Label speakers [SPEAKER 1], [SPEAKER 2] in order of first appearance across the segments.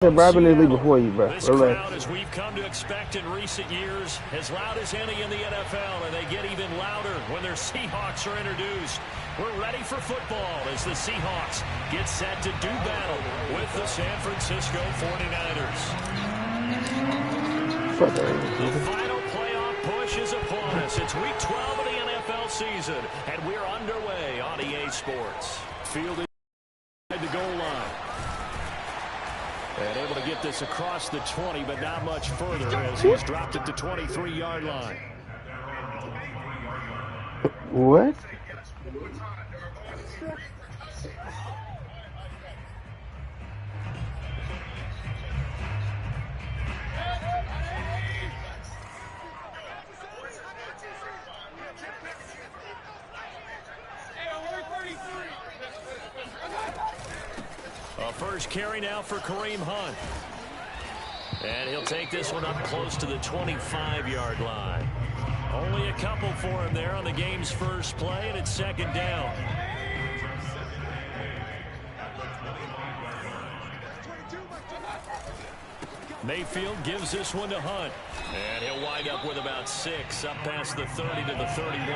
[SPEAKER 1] Bro, I've been in the league before you, bro.
[SPEAKER 2] This crowd, as we've come to expect in recent years, as loud as any in the NFL, and they get even louder when their Seahawks are introduced. We're ready for football as the Seahawks get set to do battle with the San Francisco 49ers. The final playoff push is upon us. It's week 12 of the NFL season, and we're underway on EA Sports. Fielding at the goal line. And able to get this across the 20, but not much further as he's dropped it to 23-yard line.
[SPEAKER 1] What?
[SPEAKER 2] A first carry now for Kareem Hunt. And he'll take this one up close to the 25-yard line. Only a couple for him there on the game's first play, and it's second down. Mayfield gives this one to Hunt. And he'll wind up with about 6, up past the 30 to the 31.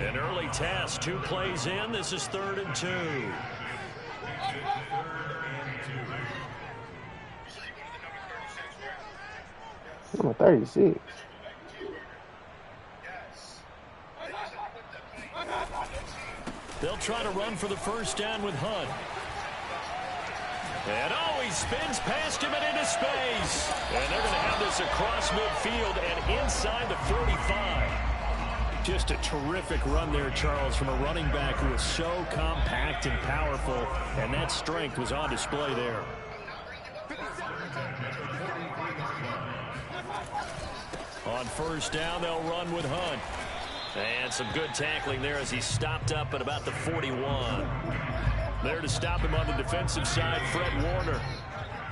[SPEAKER 2] An early task, 2 plays in. This is 3rd and 2.
[SPEAKER 1] Number 36.
[SPEAKER 2] They'll try to run for the first down with Hunt. And he spins past him and into space. And they're going to have this across midfield and inside the 45. Just a terrific run there, Charles, from a running back who is so compact and powerful, and that strength was on display there. On first down, they'll run with Hunt. And some good tackling there as he stopped up at about the 41. There to stop him on the defensive side, Fred Warner.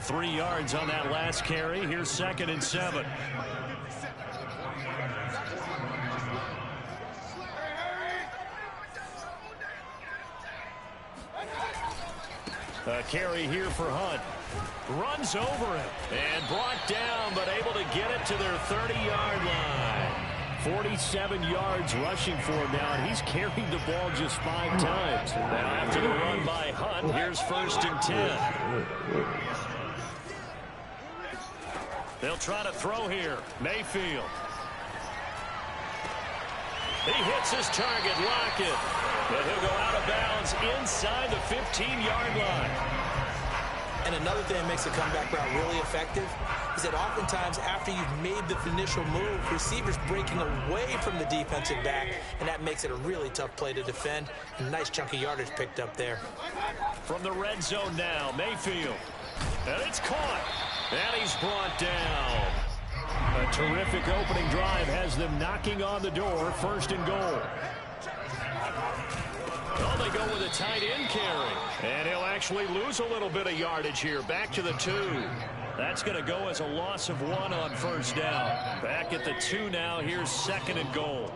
[SPEAKER 2] 3 yards on that last carry. Here's 2nd and 7. A carry here for Hunt. Runs over him and brought down, but able to get it to their 30-yard line. 47 yards rushing for him now, and he's carried the ball just 5 times. Now after the run by Hunt, here's 1st and 10. They'll try to throw here. Mayfield. He hits his target, Lockett. But he'll go out of bounds inside the 15-yard line.
[SPEAKER 3] And another thing that makes the comeback route really effective is that oftentimes after you've made the initial move, receivers breaking away from the defensive back, and that makes it a really tough play to defend. A nice chunk of yardage picked up there.
[SPEAKER 2] From the red zone now, Mayfield. And it's caught. And he's brought down. A terrific opening drive has them knocking on the door. 1st and goal. Well, they go with a tight end carry. And he'll actually lose a little bit of yardage here. Back to the 2. That's going to go as a loss of 1 on first down. Back at the 2 now. Here's 2nd and goal.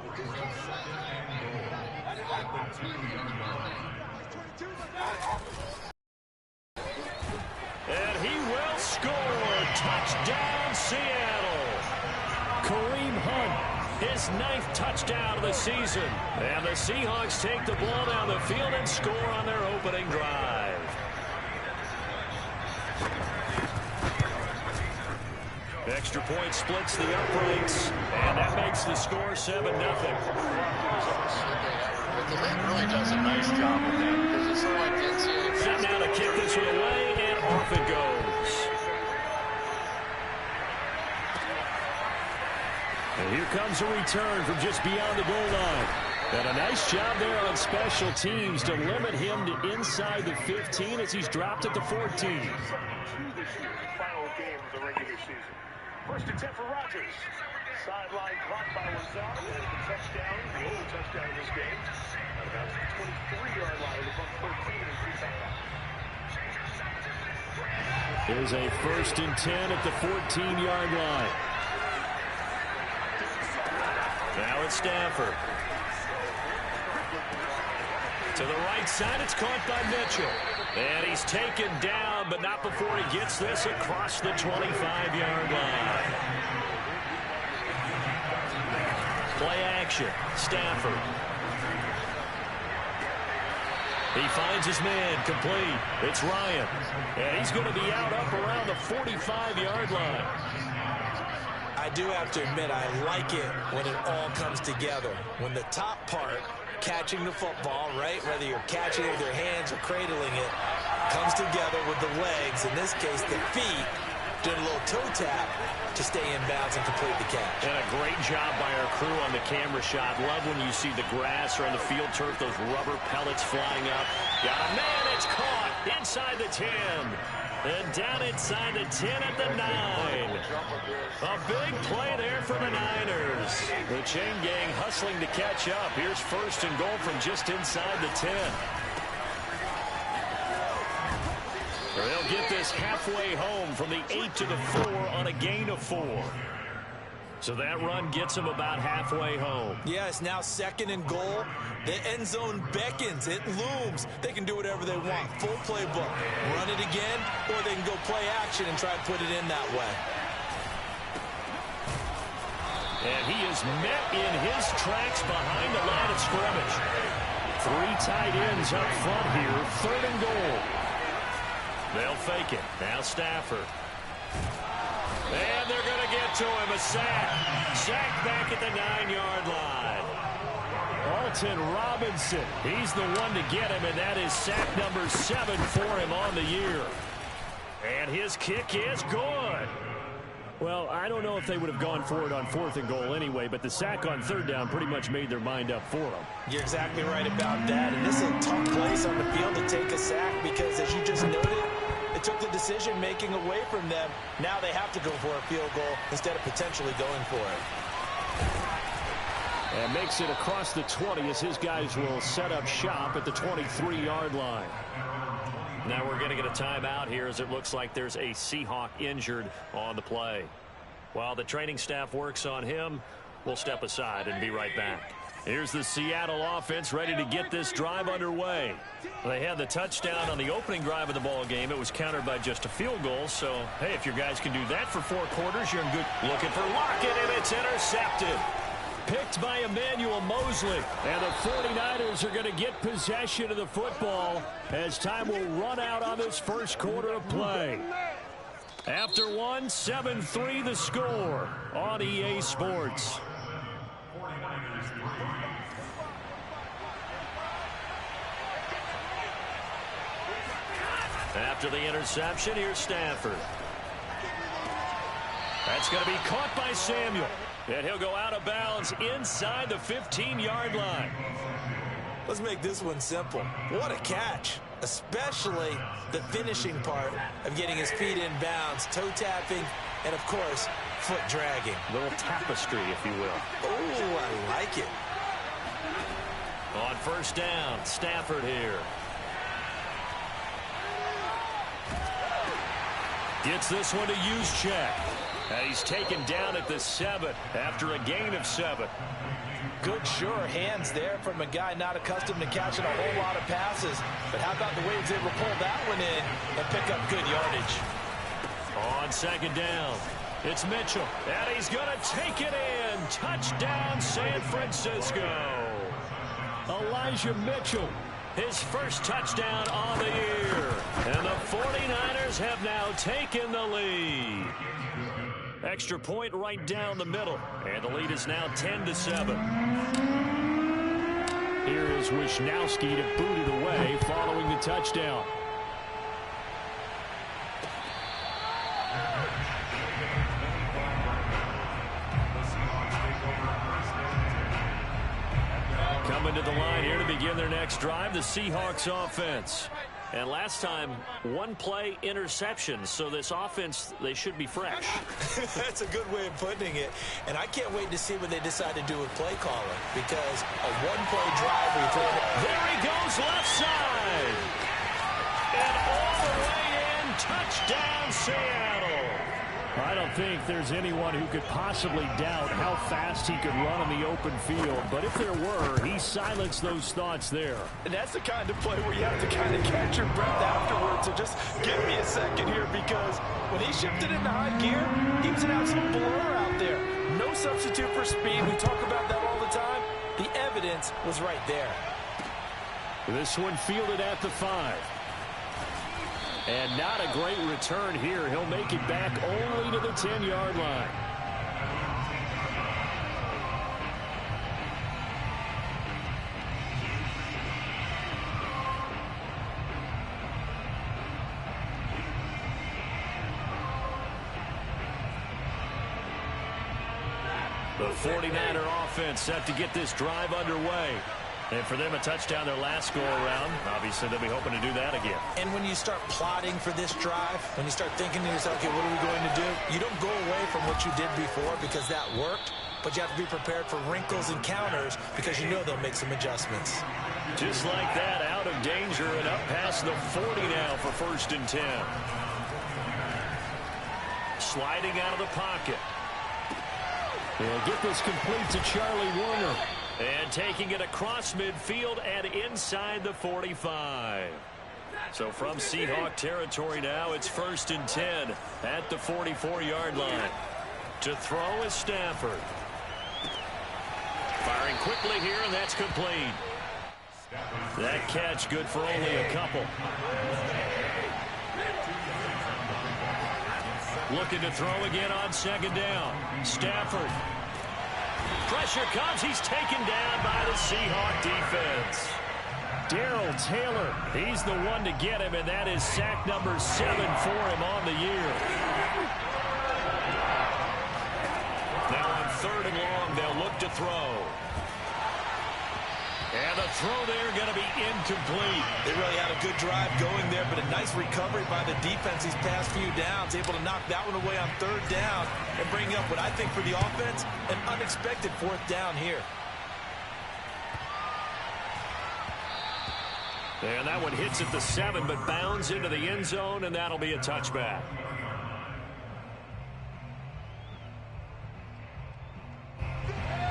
[SPEAKER 2] And he will score. Touchdown, Seattle. Kareem Hunt, his 9th touchdown of the season. And the Seahawks take the ball down the field and score on their opening drive. Extra point splits the uprights, and that makes the score 7-0.
[SPEAKER 4] The league really does a nice job with that because it's sort of like the NCAA.
[SPEAKER 2] Set now to kick this one away, and off it goes. And here comes a return from just beyond the goal line. And a nice job there on special teams to limit him to inside the 15 as he's dropped at the 14.
[SPEAKER 5] Final game of the regular season. 1st and 10 for Rodgers. Sideline caught by Lazard. And the touchdown, the only touchdown in this game. At about the 23-yard line with about 13 and 3 timeouts.
[SPEAKER 2] Here's a 1st and 10 at the 14-yard line. Now it's Stafford. To the right side, it's caught by Mitchell. And he's taken down, but not before he gets this across the 25-yard line. Play action. Stafford. He finds his man complete. It's Ryan. And he's going to be out up around the 45-yard line.
[SPEAKER 3] I do have to admit, I like it when it all comes together. When the top part, catching the football, right, whether you're catching it with your hands or cradling it, comes together with the legs, in this case the feet, doing a little toe tap to stay in bounds and complete the catch.
[SPEAKER 2] And a great job by our crew on the camera shot. Love when you see the grass or on the field turf, those rubber pellets flying up. Got a man, it's caught inside the 10. And down inside the 10 at the 9. A big play there for the Niners. The chain gang hustling to catch up. Here's first and goal from just inside the 10. They'll get this halfway home from the 8 to the 4 on a gain of 4. So that run gets them about halfway home.
[SPEAKER 3] Yeah, it's now second and goal. The end zone beckons. It looms. They can do whatever they want. Full playbook. Run it again, or they can go play action and try to put it in that way.
[SPEAKER 2] And he is met in his tracks behind the line of scrimmage. 3 tight ends up front here. Third and goal. They'll fake it. Now Stafford. And they're going to get to him. A sack. Sack back at the 9-yard line. Alton Robinson. He's the one to get him, and that is sack number 7 for him on the year. And his kick is good. Well, I don't know if they would have gone for it on 4th and goal anyway, but the sack on 3rd down pretty much made their mind up for them.
[SPEAKER 3] You're exactly right about that. And this is a tough place on the field to take a sack because, as you just noted, it took the decision-making away from them. Now they have to go for a field goal instead of potentially going for it.
[SPEAKER 2] And makes it across the 20 as his guys will set up shop at the 23-yard line. Now we're going to get a timeout here as it looks like there's a Seahawk injured on the play. While the training staff works on him, we'll step aside and be right back. Here's the Seattle offense ready to get this drive underway. They had the touchdown on the opening drive of the ball game. It was countered by just a field goal. So, hey, if your guys can do that for 4 quarters, you're in good. Looking for Lockett, and it's intercepted. Picked by Emmanuel Mosley. And the 49ers are going to get possession of the football as time will run out on this first quarter of play. After 1, 7-3 the score on EA Sports. After the interception, here's Stafford. That's going to be caught by Samuel. And he'll go out of bounds inside the 15-yard line.
[SPEAKER 3] Let's make this one simple. What a catch, especially the finishing part of getting his feet in bounds, toe tapping, and, of course, foot dragging.
[SPEAKER 2] A little tapestry, if you will.
[SPEAKER 3] Oh, I like it.
[SPEAKER 2] On first down, Stafford here. Gets this one to Juszczyk. And he's taken down at the 7 after a gain of 7.
[SPEAKER 3] Good, sure hands there from a guy not accustomed to catching a whole lot of passes. But how about the way he's able to pull that one in and pick up good yardage?
[SPEAKER 2] On second down, it's Mitchell. And he's going to take it in. Touchdown, San Francisco. Elijah Mitchell, his first touchdown on the year. And the 49ers have now taken the lead. Extra point right down the middle. And the lead is now 10-7. Here is Wisnowski to boot it away following the touchdown. Coming to the line here to begin their next drive, the Seahawks offense. And last time, 1 play interception. So this offense, they should be fresh.
[SPEAKER 3] That's a good way of putting it. And I can't wait to see what they decide to do with play calling. Because a 1-play drive, we throw it.
[SPEAKER 2] There he goes, left side. And all the way in, touchdown Seattle. I don't think there's anyone who could possibly doubt how fast he could run in the open field. But if there were, he silenced those thoughts there.
[SPEAKER 6] And that's the kind of play where you have to kind of catch your breath afterwards. So just give me a second here, because when he shifted into high gear, he was an absolute blur out there. No substitute for speed. We talk about that all the time. The evidence was right there.
[SPEAKER 2] This one fielded at the 5. And not a great return here. He'll make it back only to the 10-yard line. The 49er offense set to get this drive underway. And for them, a touchdown their last go-around. Obviously, they'll be hoping to do that again.
[SPEAKER 3] And when you start plotting for this drive, when you start thinking to yourself, okay, what are we going to do? You don't go away from what you did before because that worked, but you have to be prepared for wrinkles and counters because you know they'll make some adjustments.
[SPEAKER 2] Just like that, out of danger and up past the 40 now for 1st and 10. Sliding out of the pocket. They'll get this complete to Charlie Warner. And taking it across midfield and inside the 45. So from Seahawk territory now, it's 1st and 10 at the 44-yard line. To throw is Stafford. Firing quickly here, and that's complete. That catch good for only a couple. Looking to throw again on 2nd down. Stafford. Pressure comes. He's taken down by the Seahawk defense. Darrell Taylor, he's the one to get him, and that is sack number 7 for him on the year. Now on 3rd and long, they'll look to throw. And the throw there going to be incomplete.
[SPEAKER 3] They really had a good drive going there, but a nice recovery by the defense these past few downs. Able to knock that one away on 3rd down and bring up what I think for the offense, an unexpected 4th down here.
[SPEAKER 2] And that one hits at the 7, but bounds into the end zone, and that'll be a touchback.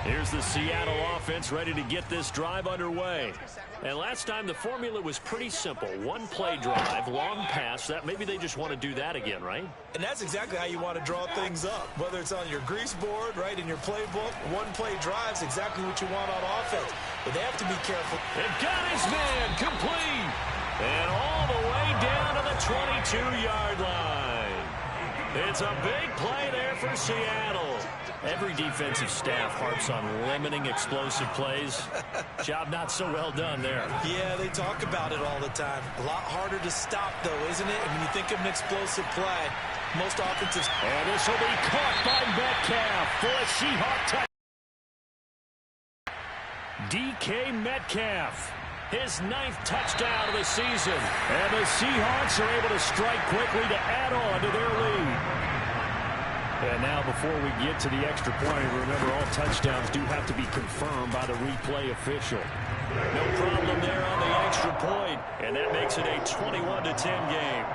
[SPEAKER 2] Here's the Seattle offense ready to get this drive underway. And last time the formula was pretty simple. One play drive, long pass. That maybe they just want to do that again, right?
[SPEAKER 3] And that's exactly how you want to draw things up. Whether it's on your grease board, right, in your playbook, one play drive is exactly what you want on offense. But they have to be careful.
[SPEAKER 2] And got his man complete. And all the way down to the 22-yard line. It's a big play there for Seattle. Every defensive staff harps on limiting explosive plays. Job not so well done there.
[SPEAKER 3] Yeah, they talk about it all the time. A lot harder to stop, though, isn't it? And when you think of an explosive play, most offensive...
[SPEAKER 2] And this will be caught by Metcalf for a Seahawk touchdown. DK Metcalf, his 9th touchdown of the season. And the Seahawks are able to strike quickly to add on to their lead. And now before we get to the extra point, remember all touchdowns do have to be confirmed by the replay official. No problem there on the extra point, and that makes it a 21-10 game.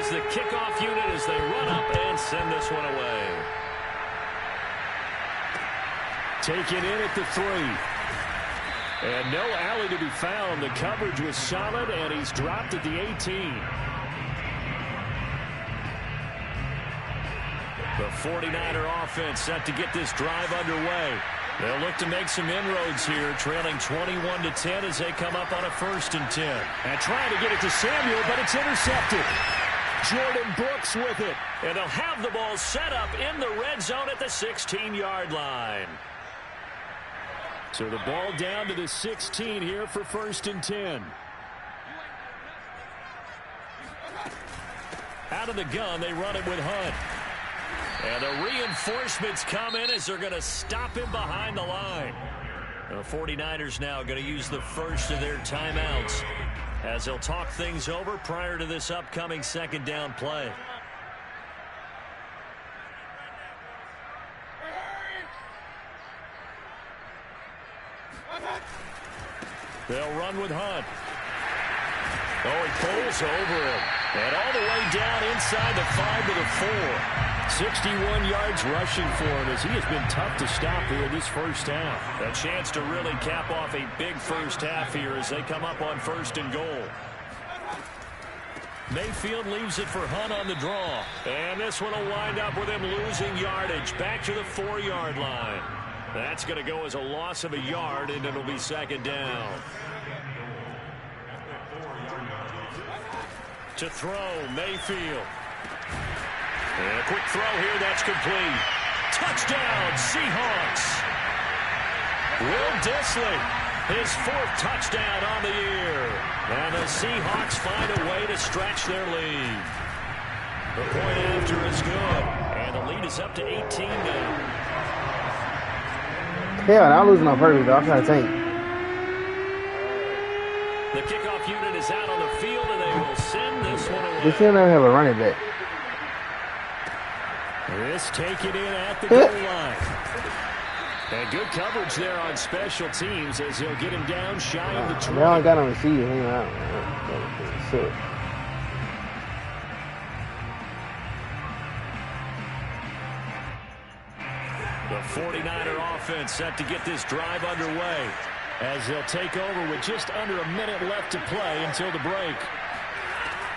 [SPEAKER 2] The kickoff unit as they run up and send this one away. Taken in at the 3. And no alley to be found. The coverage was solid, and he's dropped at the 18. The 49er offense set to get this drive underway. They'll look to make some inroads here, trailing 21-10 as they come up on a 1st and 10. And trying to get it to Samuel, but it's intercepted. Jordan Brooks with it. And they'll have the ball set up in the red zone at the 16-yard line. So the ball down to the 16 here for 1st and 10. Out of the gun, they run it with Hunt. And the reinforcements come in as they're going to stop him behind the line. The 49ers now going to use the first of their timeouts as they'll talk things over prior to this upcoming second down play. They'll run with Hunt. Oh, he pulls over him. And all the way down inside the 5 to the 4. 61 yards rushing for him as he has been tough to stop here this first half. A chance to really cap off a big first half here as they come up on 1st and goal. Mayfield leaves it for Hunt on the draw. And this one will wind up with him losing yardage back to the 4-yard line. That's going to go as a loss of a yard, and it'll be second down. To throw, Mayfield. And a quick throw here, that's complete. Touchdown, Seahawks. Will Dissly, his 4th touchdown on the year. And the Seahawks find a way to stretch their lead. The point after is good. And the lead is up to 18 now.
[SPEAKER 1] Hell, I'm losing on purpose, though. I'm trying to tank.
[SPEAKER 2] The kickoff unit is out on the field, and they will send this one away.
[SPEAKER 1] They still don't have a running back.
[SPEAKER 2] This taken in at the goal line. And good coverage there on special teams as he'll get him down shy of the 20.
[SPEAKER 1] They only got on the seat. Sick.
[SPEAKER 2] The 49er offense set to get this drive underway as they'll take over with just under a minute left to play until the break.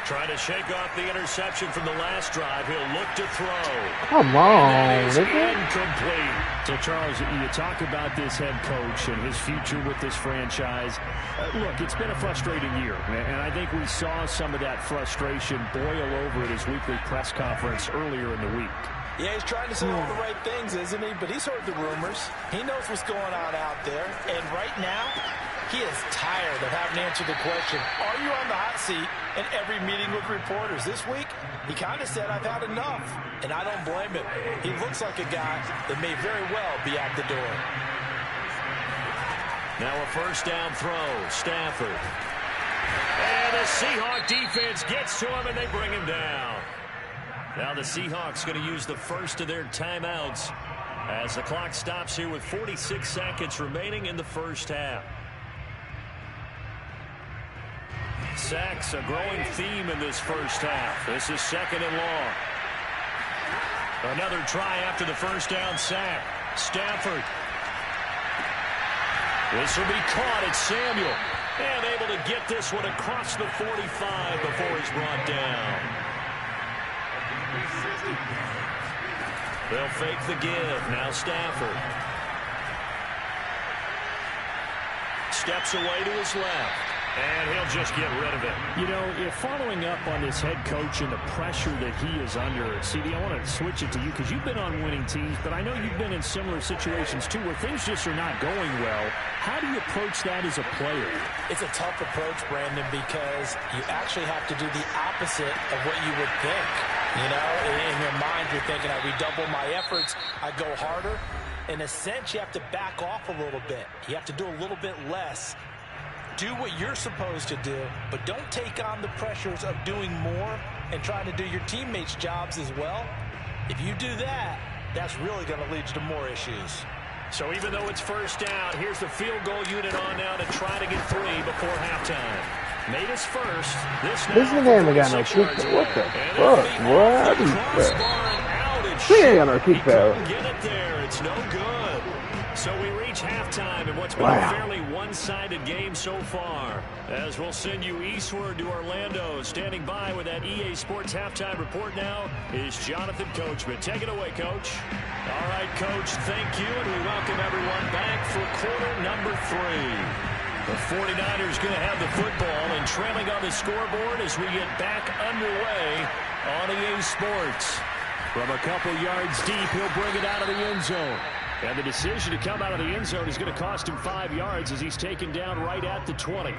[SPEAKER 2] Trying to shake off the interception from the last drive. He'll look to throw.
[SPEAKER 1] Come on.
[SPEAKER 2] And that is incomplete.
[SPEAKER 6] So, Charles, you talk about this head coach and his future with this franchise. Look, it's been a frustrating year, and I think we saw some of that frustration boil over at his weekly press conference earlier in the week.
[SPEAKER 3] Yeah, he's trying to say all the right things, isn't he? But he's heard the rumors. He knows what's going on out there. And right now, he is tired of having to answer the question, are you on the hot seat in every meeting with reporters? This week, he kind of said, I've had enough. And I don't blame him. He looks like a guy that may very well be out the door.
[SPEAKER 2] Now a first down throw, Stafford. And the Seahawk defense gets to him, and they bring him down. Now the Seahawks going to use the first of their timeouts as the clock stops here with 46 seconds remaining in the first half. Sacks, a growing theme in this first half. This is 2nd and long. Another try after the first down sack. Stafford. This will be caught. It's Samuel. And able to get this one across the 45 before he's brought down. They'll fake the give. Now Stafford. Steps away to his left. And he'll just get rid of it.
[SPEAKER 6] You know, if following up on this head coach and the pressure that he is under, CD, I want to switch it to you because you've been on winning teams, but I know you've been in similar situations too where things just are not going well. How do you approach that as a player?
[SPEAKER 3] It's a tough approach, Brandon, because you actually have to do the opposite of what you would think. You know, in your mind, you're thinking, I redouble my efforts, I go harder. In a sense, you have to back off a little bit. You have to do a little bit less. Do what you're supposed to do, but don't take on the pressures of doing more and trying to do your teammates' jobs as well. If you do that, that's really going to lead to more issues.
[SPEAKER 2] So even though it's first down, here's the field goal unit on now to try to get 3 before halftime. Made his first. This
[SPEAKER 1] nigga ain't got no kick. What the fuck? What? He ain't got no kick foul.
[SPEAKER 2] Get it there. It's no good. So we reach halftime in what's been a fairly one-sided game so far. As we'll send you eastward to Orlando. Standing by with that EA Sports halftime report now is Jonathan Coachman. Take it away, Coach. All right, Coach, thank you, and we welcome everyone back for quarter number 3. The 49ers going to have the football and trailing on the scoreboard as we get back underway on EA Sports. From a couple yards deep, he'll bring it out of the end zone. And the decision to come out of the end zone is going to cost him 5 yards as he's taken down right at the 20.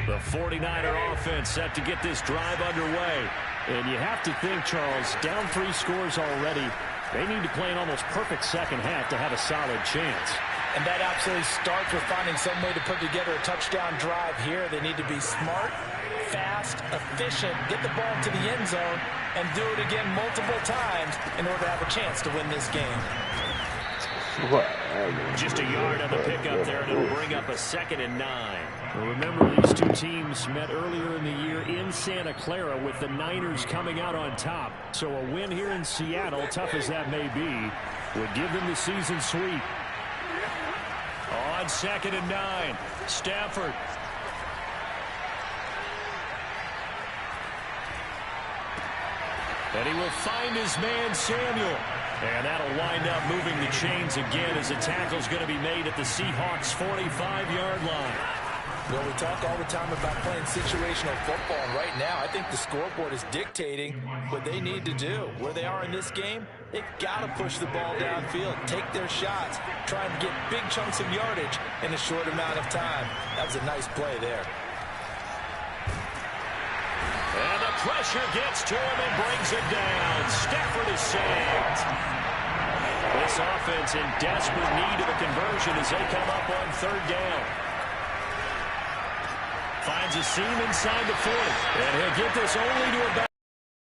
[SPEAKER 2] The 49er offense set to get this drive underway And you have to think, Charles, down 3 scores already. They need to play an almost perfect second half to have a solid chance.
[SPEAKER 6] And that absolutely starts with finding some way to put together a touchdown drive here. They need to be smart, fast, efficient, get the ball to the end zone, and do it again multiple times in order to have a chance to win this game.
[SPEAKER 2] Just a yard on the pickup there, and it'll bring up a 2nd and 9. Well, remember, these two teams met earlier in the year in Santa Clara with the Niners coming out on top. So a win here in Seattle, tough as that may be, would give them the season sweep. On 2nd and 9, Stafford. And he will find his man, Samuel. And that'll wind up moving the chains again as a tackle's going to be made at the Seahawks' 45-yard line.
[SPEAKER 6] Well, we talk all the time about playing situational football, and right now I think the scoreboard is dictating what they need to do. Where they are in this game, they've got to push the ball downfield, take their shots, try and get big chunks of yardage in a short amount of time. That was a nice play there.
[SPEAKER 2] And the pressure gets to him and brings it down. Stafford is sacked. This offense in desperate need of a conversion as they come up on 3rd down. Finds a seam inside the 40. And he'll get this only to about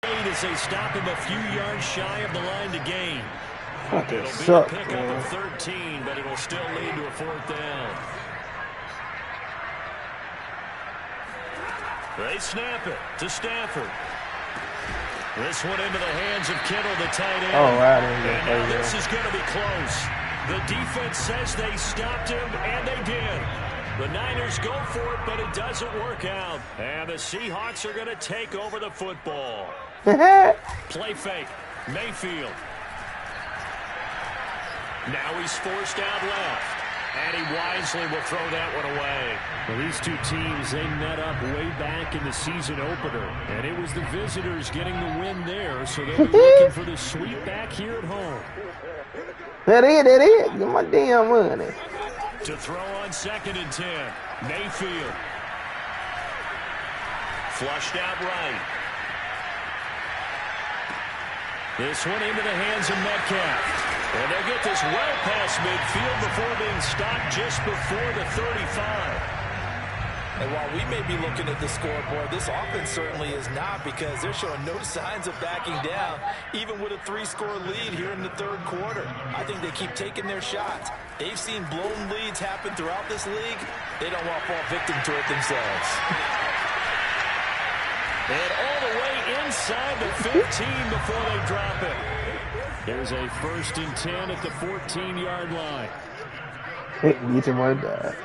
[SPEAKER 2] 8 as they stop him a few yards shy of the line to gain. It'll be a pickup of 13, but it'll still lead to a 4th down. They snap it to Stafford. This one into the hands of Kittle, the tight end.
[SPEAKER 1] Oh, wow.
[SPEAKER 2] And now this is going to be close. The defense says they stopped him, and they did. The Niners go for it, but it doesn't work out. And the Seahawks are going to take over the football. Play fake. Mayfield. Now he's forced out left. And he wisely will throw that one away. Well, these two teams, they met up way back in the season opener. And it was the visitors getting the win there, so they'll be looking for the sweep back here at home.
[SPEAKER 1] That is. Get my damn money.
[SPEAKER 2] To throw on 2nd and 10. Mayfield. Flushed out right. This one into the hands of Metcalf. And they'll get this well past midfield before being stopped just before the 35.
[SPEAKER 6] And while we may be looking at the scoreboard, this offense certainly is not, because they're showing no signs of backing down, even with a 3-score lead here in the 3rd quarter. I think they keep taking their shots. They've seen blown leads happen throughout this league. They don't want to fall victim to it themselves.
[SPEAKER 2] And all the way inside the 15 before they drop it. There's a 1st and 10 at the 14-yard line.
[SPEAKER 1] Get your money back.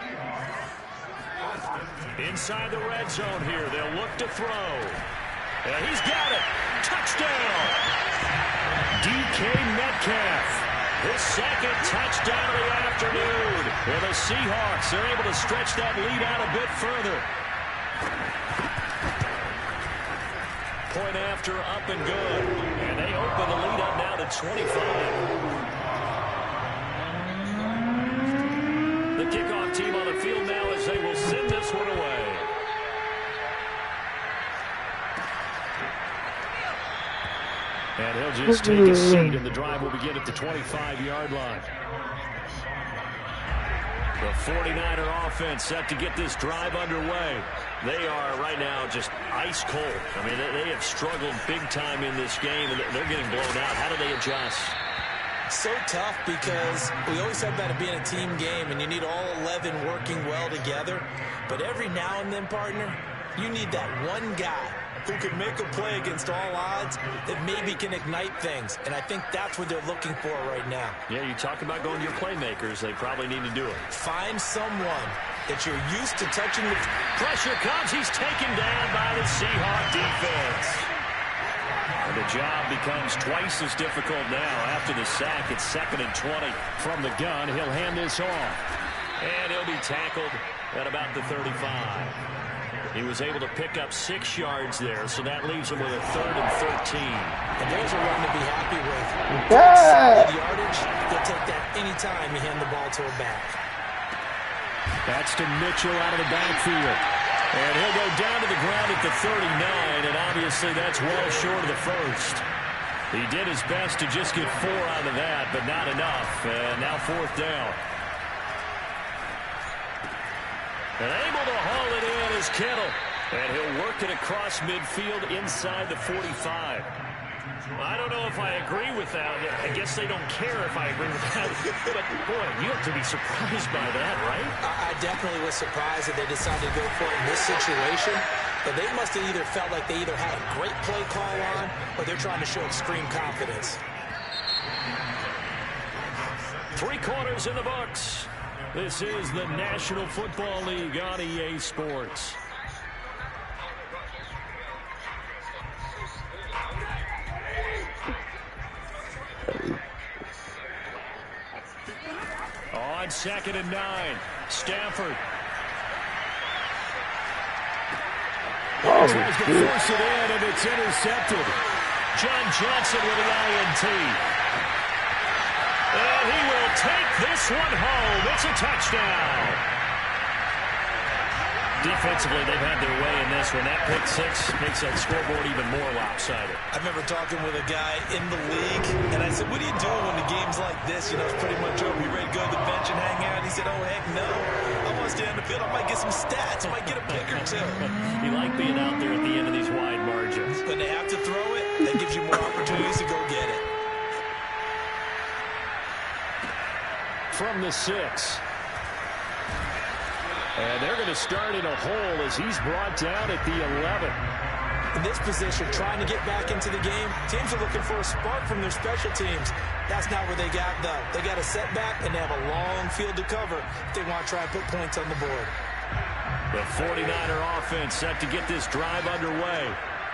[SPEAKER 2] Inside the red zone here. They'll look to throw. And he's got it. Touchdown. DK Metcalf. His 2nd touchdown of the afternoon. And the Seahawks are able to stretch that lead out a bit further. Point after, up and good. And they open the lead up now to 25. The kickoff team on the field now as they will send this one away. And he'll just take a seat, and the drive will begin at the 25-yard line. The 49er offense set to get this drive underway. They are right now just ice cold. I mean, they have struggled big time in this game, and they're getting blown out. How do they adjust?
[SPEAKER 3] So tough, because we always talk about it being a team game, and you need all 11 working well together. But every now and then, partner, you need that one guy who can make a play against all odds that maybe can ignite things. And I think that's what they're looking for right now.
[SPEAKER 2] Yeah, you talk about going to your playmakers. They probably need to do it.
[SPEAKER 3] Find someone that you're used to touching. The
[SPEAKER 2] pressure comes. He's taken down by the Seahawk defense. And the job becomes twice as difficult now after the sack. It's 2nd and 20 from the gun. He'll hand this off. And he'll be tackled at about the 35. He was able to pick up 6 yards there, so that leaves him with a 3rd and 13.
[SPEAKER 3] And there's a run to be happy with. Solid yardage. They'll take that anytime you hand the ball to a back.
[SPEAKER 2] That's to Mitchell out of the backfield. And he'll go down to the ground at the 39, and obviously that's well short of the first. He did his best to just get 4 out of that, but not enough. And now 4th down. And able to haul it in is Kittle. And he'll work it across midfield inside the 45. I don't know if I agree with that. I guess they don't care if I agree with that. But, boy, you have to be surprised by that, right?
[SPEAKER 3] I definitely was surprised that they decided to go for it in this situation. But they must have either felt like they either had a great play call on or they're trying to show extreme confidence.
[SPEAKER 2] 3 quarters in the books. This is the National Football League on EA Sports. On 2nd and 9, Stafford.
[SPEAKER 1] Oh,
[SPEAKER 2] Tries to force it in, and it's intercepted. John Johnson with the INT. And he will take this one home. It's a touchdown. Defensively, they've had their way in this one. That pick 6 makes that scoreboard even more lopsided.
[SPEAKER 6] I remember talking with a guy in the league, and I said, what are you doing when the game's like this? You know, it's pretty much over. You ready to go to the bench and hang out? He said, oh, heck no. I want to stay on the field. I might get some stats. I might get a pick or 2.
[SPEAKER 2] You like being out there at the end of these wide margins.
[SPEAKER 6] When they have to throw it, that gives you more opportunities to go get it.
[SPEAKER 2] From the 6. And they're going to start in a hole as he's brought down at the 11.
[SPEAKER 3] In this position, trying to get back into the game, teams are looking for a spark from their special teams. That's not where they got, though. They got a setback, and they have a long field to cover if they want to try and put points on the board.
[SPEAKER 2] The 49er offense set to get this drive underway.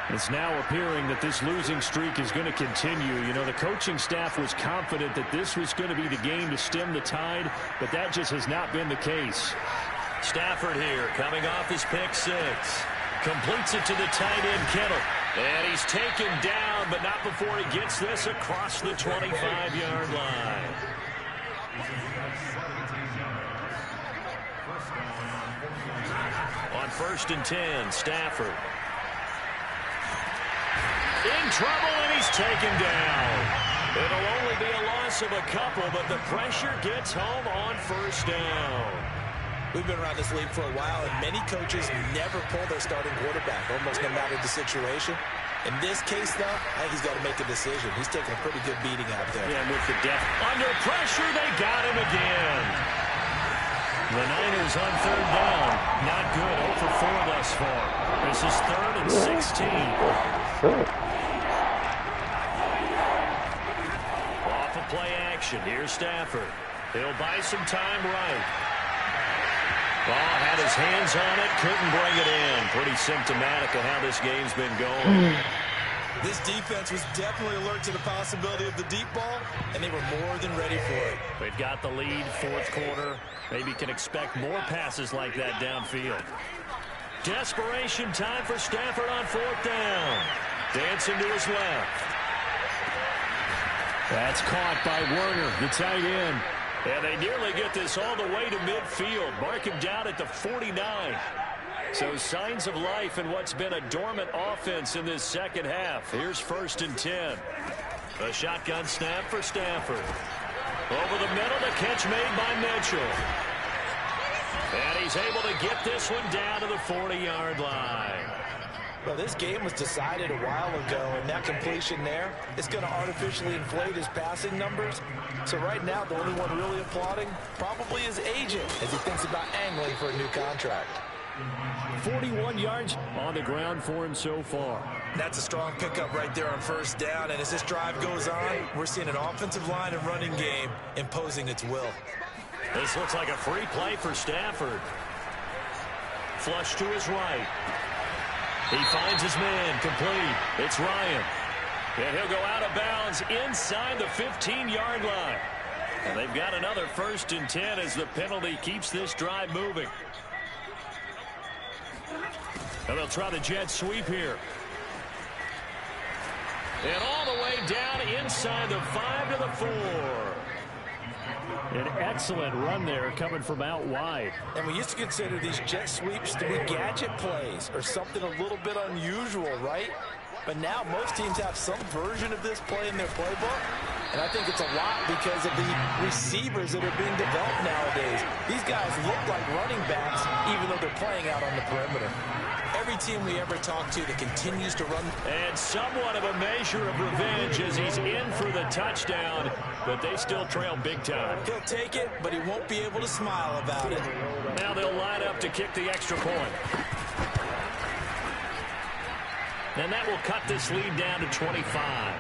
[SPEAKER 2] It's now appearing that this losing streak is going to continue. You know, the coaching staff was confident that this was going to be the game to stem the tide, but that just has not been the case. Stafford here, coming off his pick 6. Completes it to the tight end, Kittle. And he's taken down, but not before he gets this across the 25-yard line. On 1st and 10, Stafford. In trouble, and he's taken down. It'll only be a loss of a couple, but the pressure gets home on 1st down.
[SPEAKER 3] We've been around this league for a while, and many coaches never pull their starting quarterback, almost no matter the situation. In this case, though, I think he's got to make a decision. He's taking a pretty good beating out there.
[SPEAKER 2] Yeah, with the depth. Under pressure, they got him again. The Niners on 3rd down. Not good. 0 for 4 thus far. This is 3rd and 16. Off of play action. Here's Stafford. He'll buy some time right. Ball had his hands on it, couldn't bring it in. Pretty symptomatic of how this game's been going.
[SPEAKER 6] This defense was definitely alert to the possibility of the deep ball, and they were more than ready for it.
[SPEAKER 2] They've got the lead, 4th quarter. Maybe can expect more passes like that downfield. Desperation time for Stafford on 4th down. Dancing to his left. That's caught by Werner, the tight end. And they nearly get this all the way to midfield. Mark him down at the 49. So signs of life in what's been a dormant offense in this second half. Here's 1st and 10. A shotgun snap for Stafford. Over the middle, the catch made by Mitchell. And he's able to get this one down to the 40-yard line.
[SPEAKER 3] Well, this game was decided a while ago, and that completion there is going to artificially inflate his passing numbers. So right now, the only one really applauding probably his agent as he thinks about angling for a new contract.
[SPEAKER 2] 41 yards on the ground for him so far.
[SPEAKER 6] That's a strong pickup right there on 1st down, and as this drive goes on, we're seeing an offensive line and running game imposing its will.
[SPEAKER 2] This looks like a free play for Stafford. Flush to his right. He finds his man, complete. It's Ryan. And he'll go out of bounds inside the 15-yard line. And they've got another 1st and 10 as the penalty keeps this drive moving. And they'll try the jet sweep here. And all the way down inside the 5 to the 4. An excellent run there coming from out wide.
[SPEAKER 6] And we used to consider these jet sweeps to be gadget plays or something a little bit unusual, right? But now most teams have some version of this play in their playbook. And I think it's a lot because of the receivers that are being developed nowadays. These guys look like running backs even though they're playing out on the perimeter.
[SPEAKER 3] Every team we ever talk to that continues to run.
[SPEAKER 2] And somewhat of a measure of revenge as he's in for the touchdown, but they still trail big time.
[SPEAKER 3] He'll take it, but he won't be able to smile about it.
[SPEAKER 2] Now they'll line up to kick the extra point. And that will cut this lead down to 25.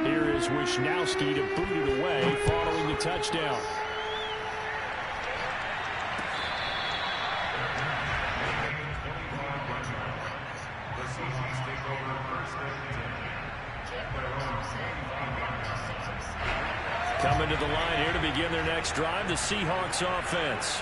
[SPEAKER 2] Here is Wisnowski to boot it away following the touchdown. Coming to the line here to begin their next drive, the Seahawks offense.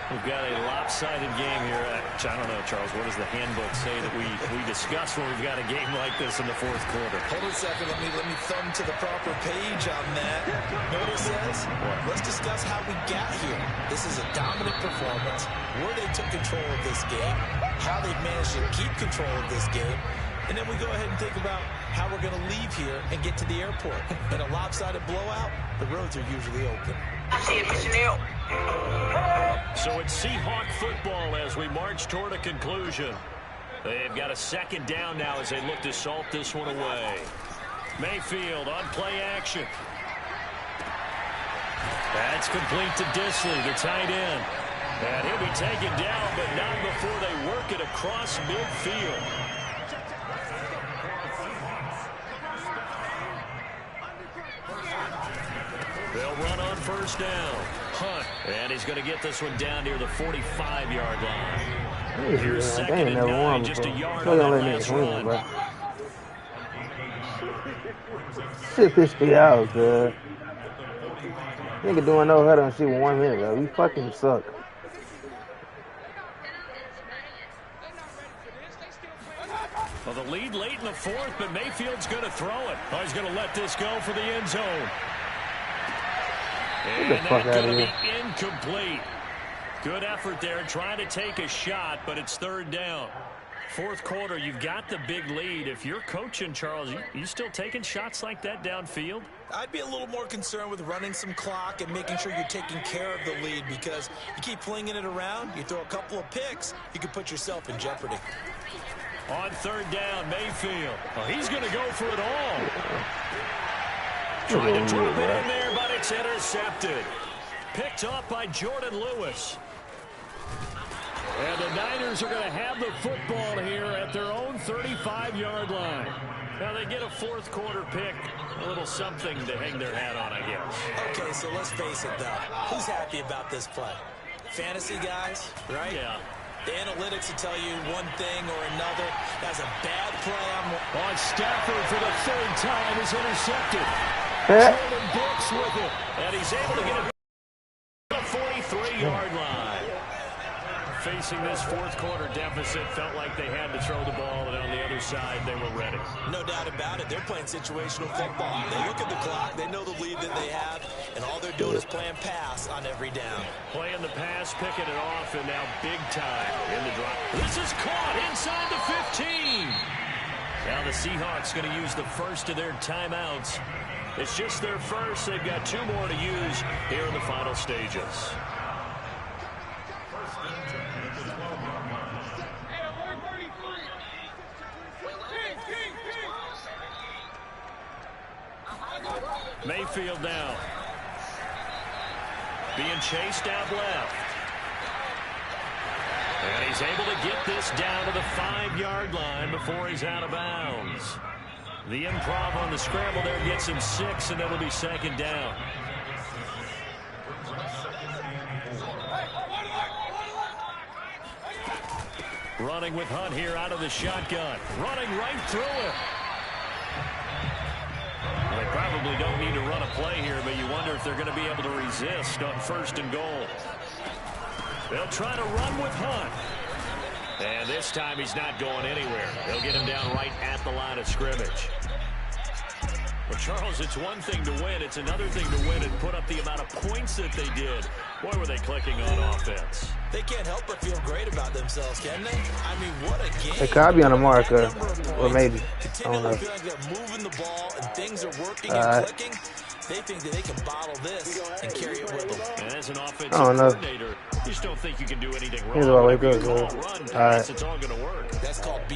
[SPEAKER 2] We've got a lopsided game here. I don't know, Charles, what does the handbook say that we discuss when we've got a game like this in the fourth quarter?
[SPEAKER 3] Hold on a second. Let me thumb to the proper page on that. Know what it says? Let's discuss how we got here. This is a dominant performance, where they took control of this game, how they've managed to keep control of this game, and then we go ahead and think about how we're going to leave here and get to the airport. In a lopsided blowout, the roads are usually open.
[SPEAKER 2] So it's Seahawk football as we march toward a conclusion. They've got a second down now as they look to salt this one away. Mayfield on play action. That's complete to Disley, the tight end. And he'll be taken down, but not before they work it across midfield. They'll run on first down. Hunt. And he's going to get this one down near the 45-yard line. Here's second and 9, just a yard on that last run.
[SPEAKER 1] Shit pissed me out, man. Nigga doing no head on shit with 1 minute, though. You fucking suck.
[SPEAKER 2] Well, the lead late in the fourth, but Mayfield's going to throw it. Oh, he's going to let this go for the end zone. And that's going to be incomplete. Good effort there, trying to take a shot, but it's third down. Fourth quarter, you've got the big lead. If you're coaching, Charles, you still taking shots like that downfield?
[SPEAKER 3] I'd be a little more concerned with running some clock and making sure you're taking care of the lead, because you keep flinging it around, you throw a couple of picks, you could put yourself in jeopardy.
[SPEAKER 2] On third down, Mayfield. Well, he's going to go for it all. Trying to drop it in there, but it's intercepted. Picked off by Jordan Lewis. And the Niners are going to have the football here at their own 35-yard line. Now they get a fourth quarter pick. A little something to hang their hat on, I guess.
[SPEAKER 3] Okay, so let's face it, though. Who's happy about this play? Fantasy guys, right?
[SPEAKER 2] Yeah.
[SPEAKER 3] The analytics will tell you one thing or another. That's a bad play
[SPEAKER 2] on Stafford for the third time is intercepted. Jordan Brooks with it. And he's able to get it to the 43-yard line. Facing this fourth quarter deficit, felt like they had to throw the ball, and on the other side, they were ready.
[SPEAKER 3] No doubt about it. They're playing situational football. They look at the clock, they know the lead that they have, and all they're doing is playing pass on every down.
[SPEAKER 2] Playing the pass, picking it off, and now big time in the drop. This is caught inside the 15. Now the Seahawks going to use the first of their timeouts. It's just their first. They've got 2 more to use here in the final stages. Mayfield now. Being chased out left. And he's able to get this down to the 5-yard line before he's out of bounds. The improv on the scramble there gets him 6, and it'll be second down. Running with Hunt here out of the shotgun. Running right through it. They probably don't need to run a play here, but you wonder if they're going to be able to resist on first and goal. They'll try to run with Hunt. And this time he's not going anywhere. They'll get him down right at the line of scrimmage. Well, Charles, it's one thing to win. It's another thing to win and put up the amount of points that they did. Boy, were they clicking on offense.
[SPEAKER 3] They can't help but feel great about themselves, can they? I mean, what a game.
[SPEAKER 1] They could be on the mark, or maybe. I don't know.
[SPEAKER 3] Feel like they're moving the ball and things are working and clicking. They think that they can bottle this and carry it with them.
[SPEAKER 2] And as an offensive
[SPEAKER 1] coordinator,
[SPEAKER 2] you just don't think you can do anything wrong.
[SPEAKER 1] Here's what I
[SPEAKER 2] If you
[SPEAKER 1] good,
[SPEAKER 2] call
[SPEAKER 1] bro.
[SPEAKER 2] run pass, it's all going to work.
[SPEAKER 3] That's called